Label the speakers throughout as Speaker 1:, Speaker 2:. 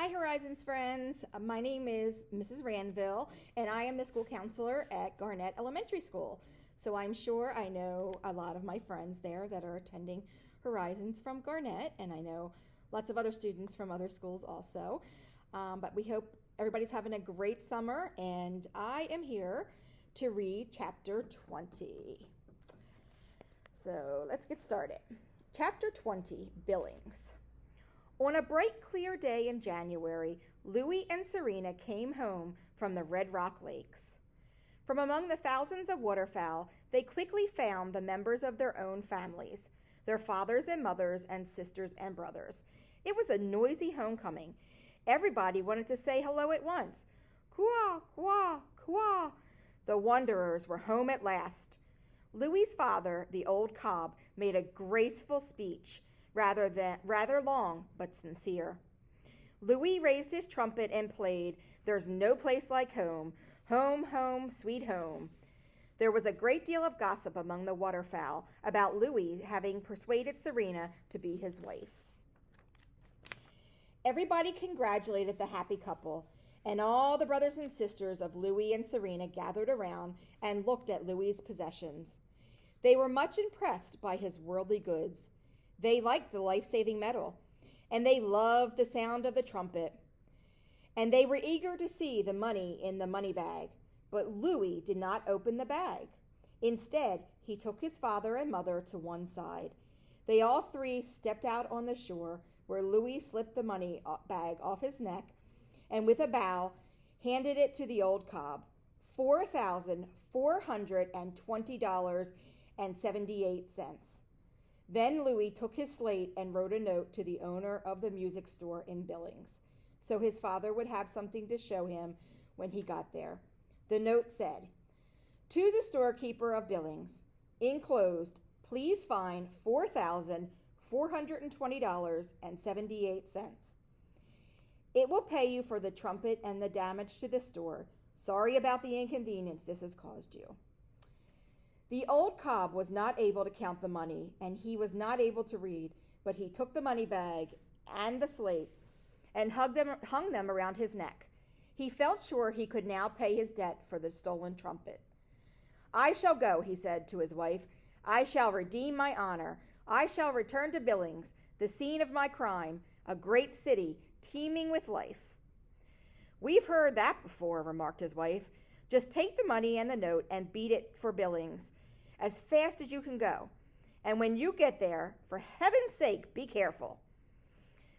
Speaker 1: Hi, Horizons friends. My name is Mrs. Ranville, and I am the school counselor at Garnett Elementary School. So I'm sure I know a lot of my friends there that are attending Horizons from Garnett, and I know lots of other students from other schools also. But we hope everybody's having a great summer, and I am here to read chapter 20. So let's get started. Chapter 20, Billings. On a bright, clear day in January, Louie and Serena came home from the Red Rock Lakes. From among the thousands of waterfowl, they quickly found the members of their own families, their fathers and mothers and sisters and brothers. It was a noisy homecoming. Everybody wanted to say hello at once. Quah, quah, quah. The wanderers were home at last. Louie's father, the old cob, made a graceful speech, rather long but sincere. Louie raised his trumpet and played, "There's no place like home, home, home, sweet home." There was a great deal of gossip among the waterfowl about Louie having persuaded Serena to be his wife. Everybody congratulated the happy couple, and all the brothers and sisters of Louie and Serena gathered around and looked at Louie's possessions. They were much impressed by his worldly goods. They liked the life-saving medal, and they loved the sound of the trumpet. And they were eager to see the money in the money bag, but Louie did not open the bag. Instead, he took his father and mother to one side. They all three stepped out on the shore, where Louie slipped the money bag off his neck and with a bow handed it to the old cob. $4,420.78. Then Louie took his slate and wrote a note to the owner of the music store in Billings, so his father would have something to show him when he got there. The note said, "To the storekeeper of Billings, enclosed, please find $4,420.78. It will pay you for the trumpet and the damage to the store. Sorry about the inconvenience this has caused you." The old cob was not able to count the money, and he was not able to read, but he took the money bag and the slate and hung them around his neck. He felt sure he could now pay his debt for the stolen trumpet. "I shall go," he said to his wife. "I shall redeem my honor. I shall return to Billings, the scene of my crime, a great city teeming with life." "We've heard that before," remarked his wife. "Just take the money and the note and beat it for Billings as fast as you can go. And when you get there, for heaven's sake, be careful.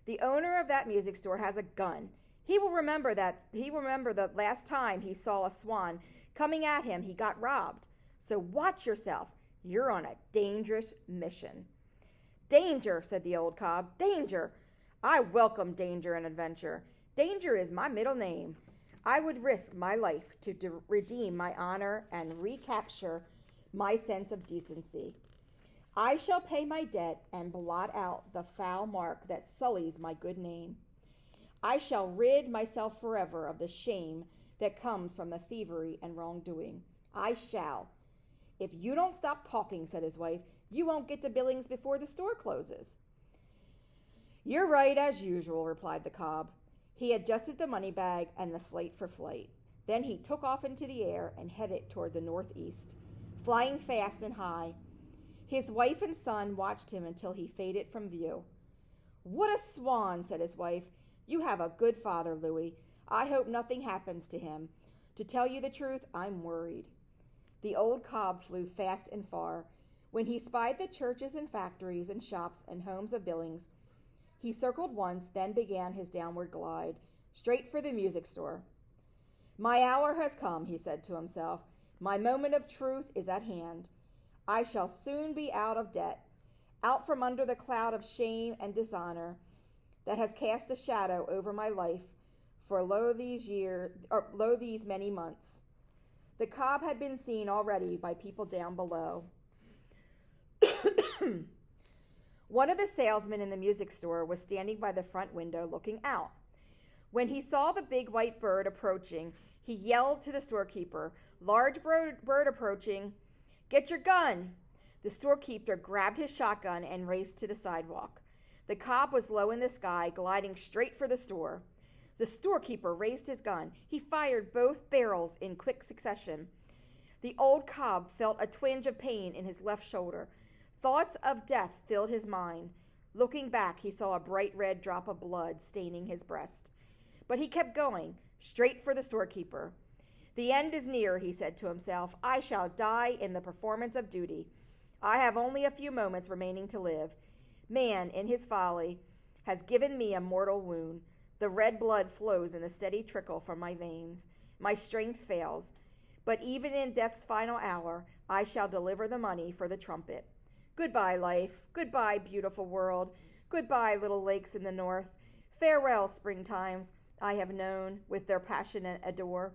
Speaker 1: The owner of that music store has a gun. He will remember the last time he saw a swan coming at him, he got robbed. So watch yourself. You're on a dangerous mission." "Danger," said the old cob. "Danger. I welcome danger and adventure. Danger is my middle name. I would risk my life to redeem my honor and recapture my sense of decency. I shall pay my debt and blot out the foul mark that sullies my good name. I shall rid myself forever of the shame that comes from the thievery and wrongdoing. I shall." "If you don't stop talking," said his wife, "you won't get to Billings before the store closes." "You're right, as usual," replied the cob. He adjusted the money bag and the slate for flight. Then he took off into the air and headed toward the northeast, flying fast and high. His wife and son watched him until he faded from view. "What a swan," said his wife. "You have a good father, Louie. I hope nothing happens to him. To tell you the truth, I'm worried." The old cob flew fast and far. When he spied the churches and factories and shops and homes of Billings, he circled once, then began his downward glide, straight for the music store. "My hour has come," he said to himself. "My moment of truth is at hand. I shall soon be out of debt, out from under the cloud of shame and dishonor that has cast a shadow over my life for these many months." The cob had been seen already by people down below. One of the salesmen in the music store was standing by the front window looking out. When he saw the big white bird approaching, he yelled to the storekeeper, "Large bird approaching. Get your gun." The storekeeper grabbed his shotgun and raced to the sidewalk. The cob was low in the sky, gliding straight for the store. The storekeeper raised his gun. He fired both barrels in quick succession. The old cob felt a twinge of pain in his left shoulder. Thoughts of death filled his mind. Looking back, he saw a bright red drop of blood staining his breast. But he kept going, straight for the storekeeper. The end is near, he said to himself. I shall die in the performance of duty. I have only a few moments remaining to live. Man, in his folly, has given me a mortal wound. The red blood flows in a steady trickle from my veins. My strength fails. But even in death's final hour, I shall deliver the money for the trumpet. Goodbye, life. Goodbye, beautiful world. Goodbye, little lakes in the north. Farewell, springtimes I have known with their passionate adore.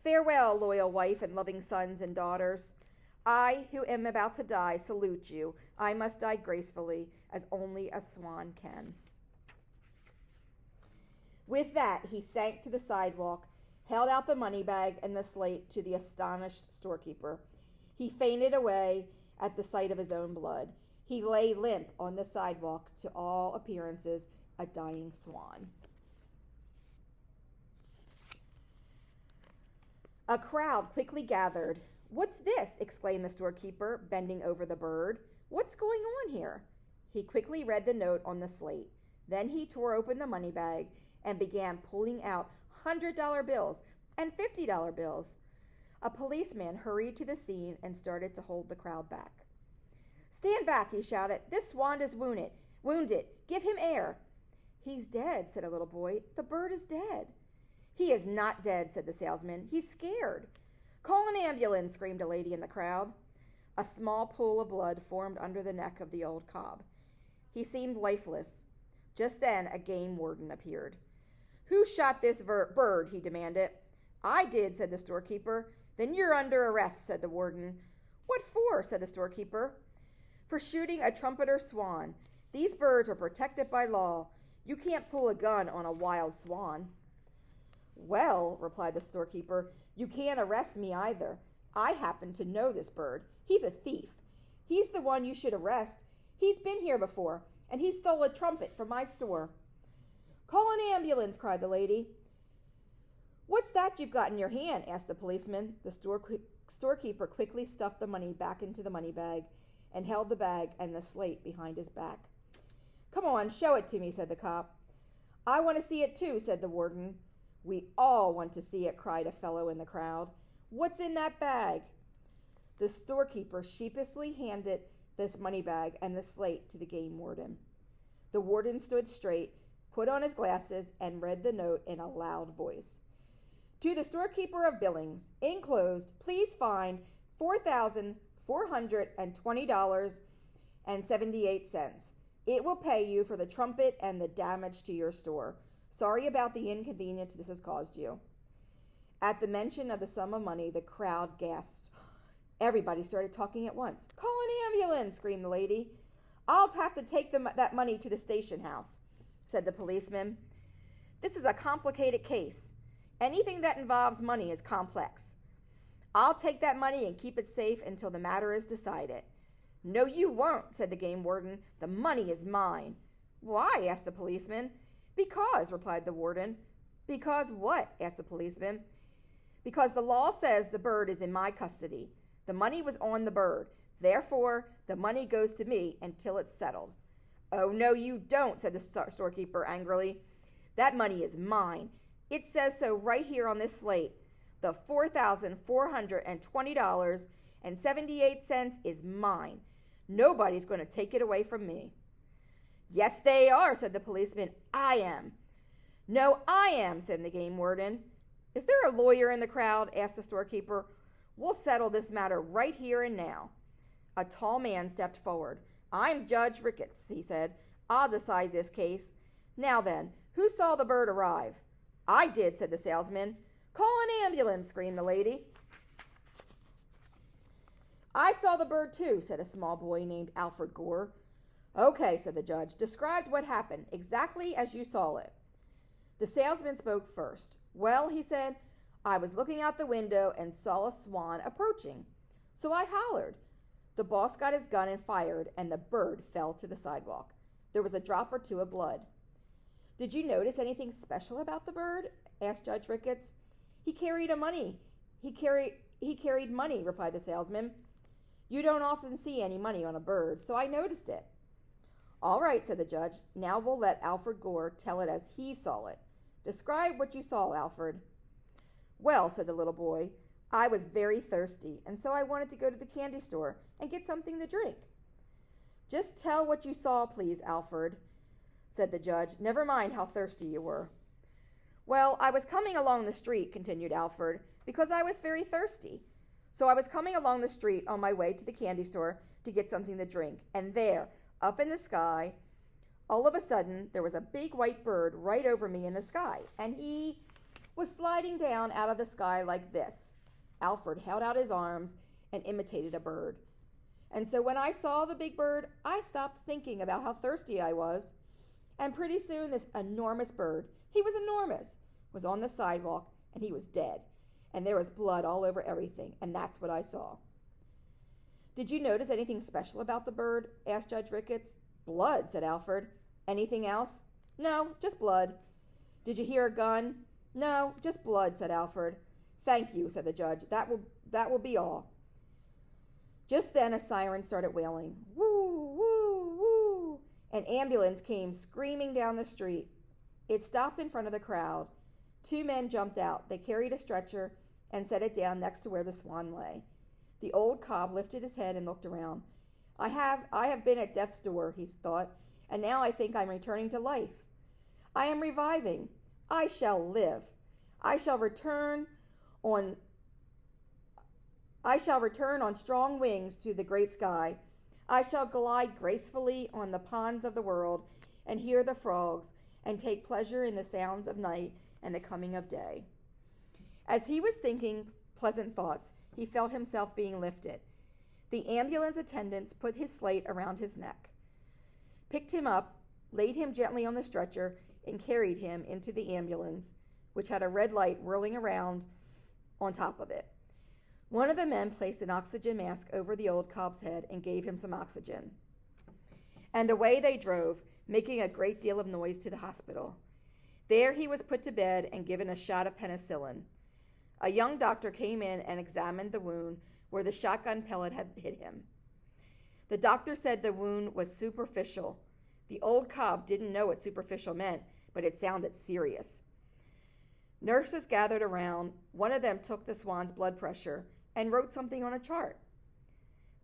Speaker 1: Farewell, loyal wife and loving sons and daughters. I, who am about to die, salute you. I must die gracefully, as only a swan can. With that, he sank to the sidewalk, held out the money bag and the slate to the astonished storekeeper. He fainted away at the sight of his own blood. He lay limp on the sidewalk, to all appearances a dying swan. A crowd quickly gathered. What's this? Exclaimed the storekeeper, bending over the bird. What's going on here? He quickly read the note on the slate. Then he tore open the money bag and began pulling out $100 bills and $50 bills. A policeman hurried to the scene and started to hold the crowd back. Stand back, he shouted. This swan is wounded. Give him air. He's dead, said a little boy. The bird is dead. He is not dead, said the salesman. He's scared. Call an ambulance, screamed a lady in the crowd. A small pool of blood formed under the neck of the old cob. He seemed lifeless. Just then a game warden appeared. Who shot this bird? He demanded. I did, said the storekeeper. Then you're under arrest, said the warden. What for? Said the storekeeper. For shooting a trumpeter swan. These birds are protected by law. You can't pull a gun on a wild swan. Well, replied the storekeeper, you can't arrest me either. I happen to know this bird. He's a thief. He's the one you should arrest. He's been here before, and he stole a trumpet from my store. Call an ambulance, cried the lady. What's that you've got in your hand? Asked the policeman. The storekeeper quickly stuffed the money back into the money bag and held the bag and the slate behind his back. Come on, show it to me, said the cop. I want to see it too, said the warden. We all want to see it, cried a fellow in the crowd. What's in that bag? The storekeeper sheepishly handed this money bag and the slate to the game warden. The warden stood straight, put on his glasses, and read the note in a loud voice. To the storekeeper of Billings, enclosed, please find $4,420.78. It will pay you for the trumpet and the damage to your store. Sorry about the inconvenience this has caused you. At the mention of the sum of money, the crowd gasped. Everybody started talking at once. Call an ambulance, screamed the lady. I'll have to take that money to the station house, said the policeman. This is a complicated case. Anything that involves money is complex. I'll take that money and keep it safe until the matter is decided. No, you won't, said the game warden. The money is mine. Why? Asked the policeman. Because, replied the warden. Because what? Asked the policeman. Because the law says the bird is in my custody. The money was on the bird. Therefore, the money goes to me until it's settled. Oh, no, you don't, said the storekeeper angrily. That money is mine. It says so right here on this slate. The $4,420.78 is mine. Nobody's going to take it away from me. Yes, they are, said the policeman. I am. No, I am, said the game warden. Is there a lawyer in the crowd? Asked the storekeeper. We'll settle this matter right here and now. A tall man stepped forward. I'm Judge Ricketts, he said. I'll decide this case. Now then, who saw the bird arrive? I did, said the salesman. Call an ambulance, screamed the lady. I saw the bird too, said a small boy named Alfred Gore. Okay, said the judge. Describe what happened, exactly as you saw it. The salesman spoke first. Well, he said, I was looking out the window and saw a swan approaching. So I hollered. The boss got his gun and fired, and the bird fell to the sidewalk. There was a drop or two of blood. Did you notice anything special about the bird? Asked Judge Ricketts. He carried money, replied the salesman. You don't often see any money on a bird, so I noticed it. All right, said the judge. Now we'll let Alfred Gore tell it as he saw it. Describe what you saw, Alfred. Well, said the little boy, I was very thirsty, and so I wanted to go to the candy store and get something to drink. Just tell what you saw, please, Alfred, said the judge. Never mind how thirsty you were. Well, I was coming along the street, continued Alfred, because I was very thirsty. So I was coming along the street on my way to the candy store to get something to drink, and there, up in the sky, all of a sudden, there was a big white bird right over me in the sky, and he was sliding down out of the sky like this. Alfred held out his arms and imitated a bird. And so when I saw the big bird, I stopped thinking about how thirsty I was, and pretty soon this enormous bird, he was enormous, was on the sidewalk, and he was dead, and there was blood all over everything, and that's what I saw. Did you notice anything special about the bird? Asked Judge Ricketts. Blood, said Alfred. Anything else? No, just blood. Did you hear a gun? No, just blood, said Alfred. Thank you, said the judge. That will be all. Just then a siren started wailing. Woo, woo, woo. An ambulance came screaming down the street. It stopped in front of the crowd. 2 men jumped out. They carried a stretcher and set it down next to where the Swan lay. The old cob lifted his head and looked around. I have been at death's door, he thought, and now I think I'm returning to life. I am reviving. I shall live. I shall return on strong wings to the great sky. I shall glide gracefully on the ponds of the world and hear the frogs and take pleasure in the sounds of night and the coming of day. As he was thinking pleasant thoughts, he felt himself being lifted. The ambulance attendants put his slate around his neck, picked him up, laid him gently on the stretcher, and carried him into the ambulance, which had a red light whirling around on top of it. One of the men placed an oxygen mask over the old cob's head and gave him some oxygen. And away they drove, making a great deal of noise to the hospital. There he was put to bed and given a shot of penicillin. A young doctor came in and examined the wound where the shotgun pellet had hit him. The doctor said the wound was superficial. The old cob didn't know what superficial meant, but it sounded serious. Nurses gathered around. One of them took the Swan's blood pressure and wrote something on a chart.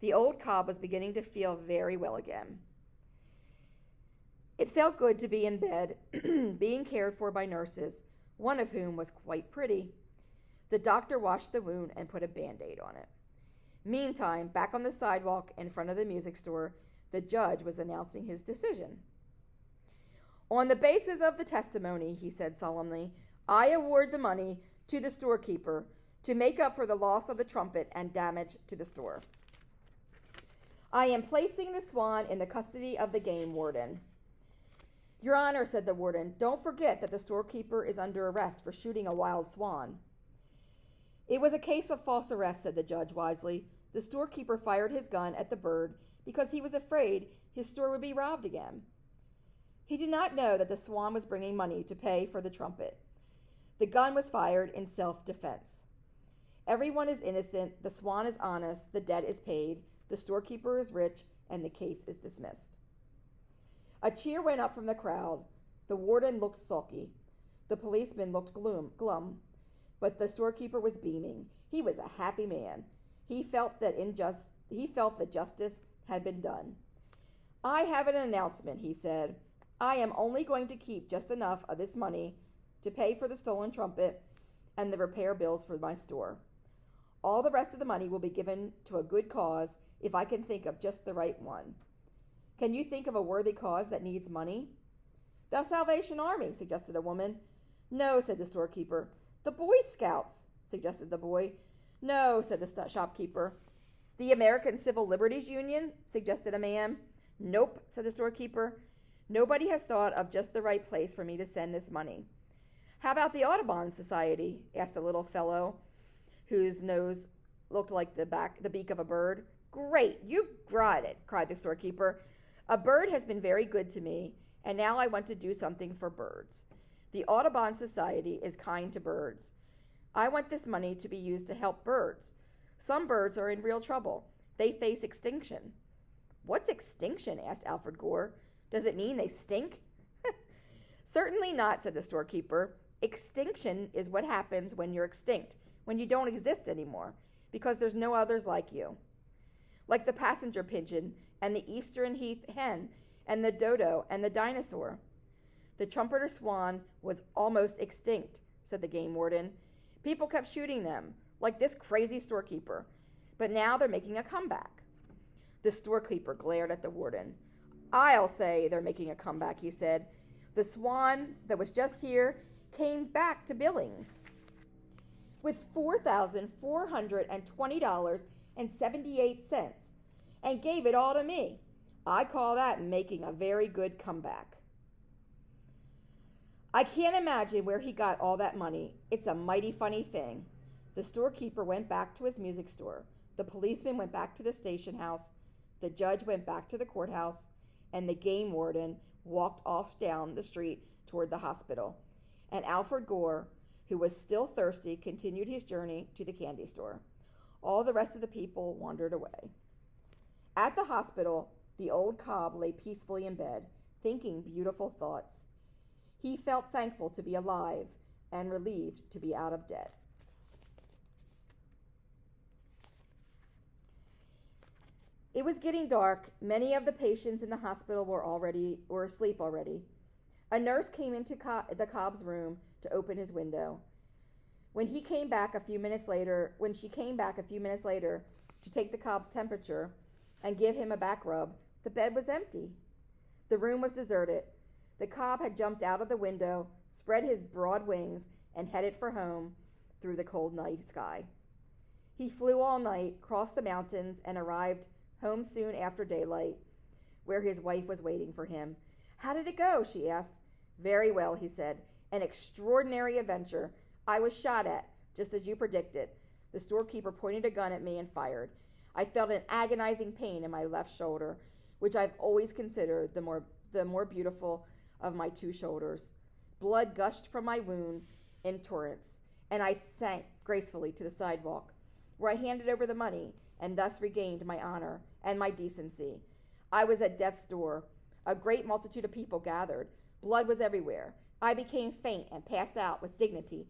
Speaker 1: The old cob was beginning to feel very well again. It felt good to be in bed, being cared for by nurses, one of whom was quite pretty. The doctor washed the wound and put a Band-Aid on it. Meantime, back on the sidewalk in front of the music store, the judge was announcing his decision. On the basis of the testimony, he said solemnly, I award the money to the storekeeper to make up for the loss of the Trumpet and damage to the store. I am placing the Swan in the custody of the game warden. Your Honor, said the warden, don't forget that the storekeeper is under arrest for shooting a wild swan. It was a case of false arrest, said the judge wisely. The storekeeper fired his gun at the bird because he was afraid his store would be robbed again. He did not know that the Swan was bringing money to pay for the Trumpet. The gun was fired in self-defense. Everyone is innocent, the Swan is honest, the debt is paid, the storekeeper is rich, and the case is dismissed. A cheer went up from the crowd. The warden looked sulky. The policeman looked glum. But the storekeeper was beaming. He was a happy man. He felt that justice had been done. I have an announcement, he said. I am only going to keep just enough of this money to pay for the stolen Trumpet and the repair bills for my store. All the rest of the money will be given to a good cause if I can think of just the right one. Can you think of a worthy cause that needs money? The Salvation Army, suggested a woman. No, said the storekeeper. The Boy Scouts, suggested the boy. No, said the shopkeeper. The American Civil Liberties Union, suggested a man. Nope, said the storekeeper. Nobody has thought of just the right place for me to send this money. How about the Audubon Society? Asked the little fellow whose nose looked like the beak of a bird. Great, you've got it, cried the storekeeper. A bird has been very good to me, and now I want to do something for birds. The Audubon Society is kind to birds. I want this money to be used to help birds. Some birds are in real trouble. They face extinction." "What's extinction?" asked Alfred Gore. "Does it mean they stink?" "Certainly not," said the storekeeper. "Extinction is what happens when you're extinct, when you don't exist anymore, because there's no others like you. Like the passenger pigeon and the Eastern Heath hen and the dodo and the dinosaur." "The trumpeter swan was almost extinct," said the game warden. "People kept shooting them, like this crazy storekeeper, but now they're making a comeback." The storekeeper glared at the warden. "I'll say they're making a comeback," he said. "The swan that was just here came back to Billings with $4,420.78 and gave it all to me. I call that making a very good comeback." "I can't imagine where he got all that money. It's a mighty funny thing." The storekeeper went back to his music store. The policeman went back to the station house. The judge went back to the courthouse, and the game warden walked off down the street toward the hospital. And Alfred Gore, who was still thirsty, continued his journey to the candy store. All the rest of the people wandered away. At the hospital, the old cob lay peacefully in bed, thinking beautiful thoughts. He felt thankful to be alive and relieved to be out of debt. It was getting dark. Many of the patients in the hospital were asleep already. A nurse came into the cob's room to open his window. When she came back a few minutes later to take the cob's temperature and give him a back rub, the bed was empty. The room was deserted. The cob had jumped out of the window, spread his broad wings, and headed for home through the cold night sky. He flew all night, crossed the mountains, and arrived home soon after daylight, where his wife was waiting for him. "How did it go?" she asked. "Very well," he said. "An extraordinary adventure. I was shot at, just as you predicted." The storekeeper pointed a gun at me and fired. I felt an agonizing pain in my left shoulder, which I've always considered the more beautiful of my two shoulders. Blood gushed from my wound in torrents, and I sank gracefully to the sidewalk, where I handed over the money and thus regained my honor and my decency. I was at death's door. A great multitude of people gathered. Blood was everywhere. I became faint and passed out with dignity